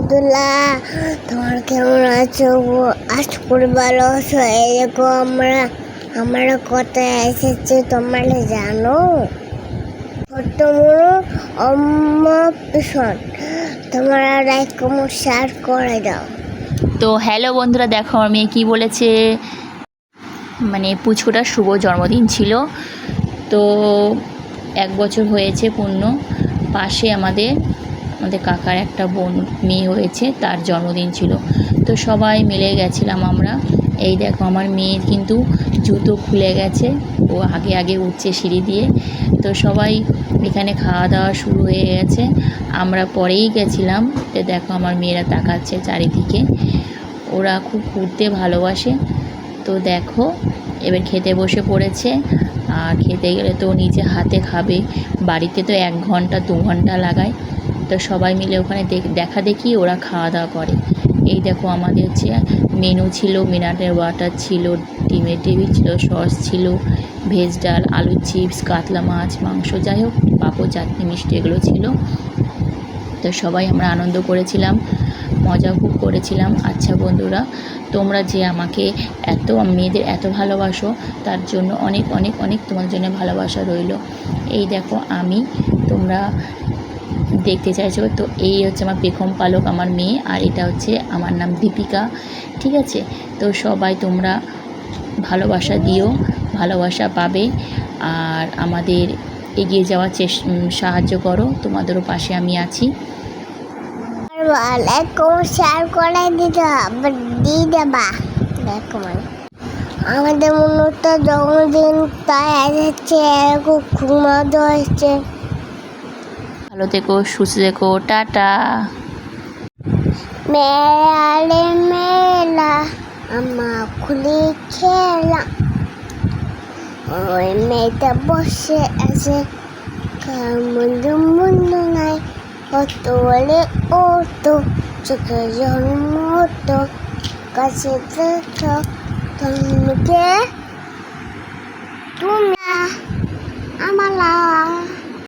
বন্ধুরা, তোমার কেমন আছো? আশা করি ভালো আছো। এই দেখো আমরা কোথায় এসেছি তোমরা জানো? ছোট্ট মুনু অম্মপিশন। তোমরা লাইক কমেন্ট শেয়ার করে দাও। তো হ্যালো বন্ধুরা, দেখো আমার মেয়ে কী বলেছে। মানে পুচকুটার শুভ জন্মদিন ছিল, তো 1 বছর হয়েছে পূর্ণ। পাশে আমাদের কাকার একটা বোন মেয়ে হয়েছে, তার জন্মদিন ছিল, তো সবাই মিলে গেছিলাম আমরা। এই দেখো আমার মেয়ের কিন্তু জুতো খুলে গেছে, ও আগে আগে উঠছে সিঁড়ি দিয়ে। তো সবাই এখানে খাওয়া দাওয়া শুরু হয়ে গেছে, আমরা পরেই গেছিলাম। তো দেখো আমার মেয়েরা তাকাচ্ছে চারিদিকে, ওরা খুব ঘুরতে ভালোবাসে। তো দেখো এবার খেতে বসে পড়েছে, আর খেতে গেলে তো নিজে হাতে খাবে, বাড়িতে তো 1 ঘন্টা 2 ঘন্টা লাগায়। তো সবাই মিলে ওখানে দেখা দেখি ওরা খাওয়া দাওয়া করে। এই দেখো আমাদের হচ্ছে মেনু ছিল, মিনারেল ওয়াটার ছিল, ডিমের টেবিল ছিল, সস ছিল, ভেজ ডাল, আলুর চিপস, কাতলা মাছ, মাংস, যাই হোক পাঁপড়, চাটনি, মিষ্টি এগুলো ছিল। তো সবাই আমরা আনন্দ করেছিলাম, মজা খুব করেছিলাম। আচ্ছা বন্ধুরা, তোমরা যে আমাকে মেয়েদের এত ভালোবাসো, তার জন্য অনেক অনেক অনেক তোমার জন্য ভালোবাসা রইল। এই দেখো তোমরা দেখতে চাইছো, তো এই হচ্ছে আমার পেখম পালক, আমার মেয়ে, আর এটা হচ্ছে আমার নাম দীপিকা। ঠিক আছে, তো সবাই তোমরা ভালোবাসা দিও, ভালোবাসা পাবে, আর আমাদের এগিয়ে যাওয়ার সাহায্য করো, তোমাদেরও পাশে আমি আছি। লাইক কমেন্ট শেয়ার করে দিয়ে দেবা। দেখো আমাদের মনটা জন্মদিন, তাই এসেছে, খুব মজা হয়েছে। ভালো থেকো, সুস্থ থেকো, টাটা। মেলা মেলা আমার খুলি খেলা, ওই মেয়েটা বসে আছে, মুন্ডু নাই, অত বলে অত চোখে জন্মত কাছে তুমি আমার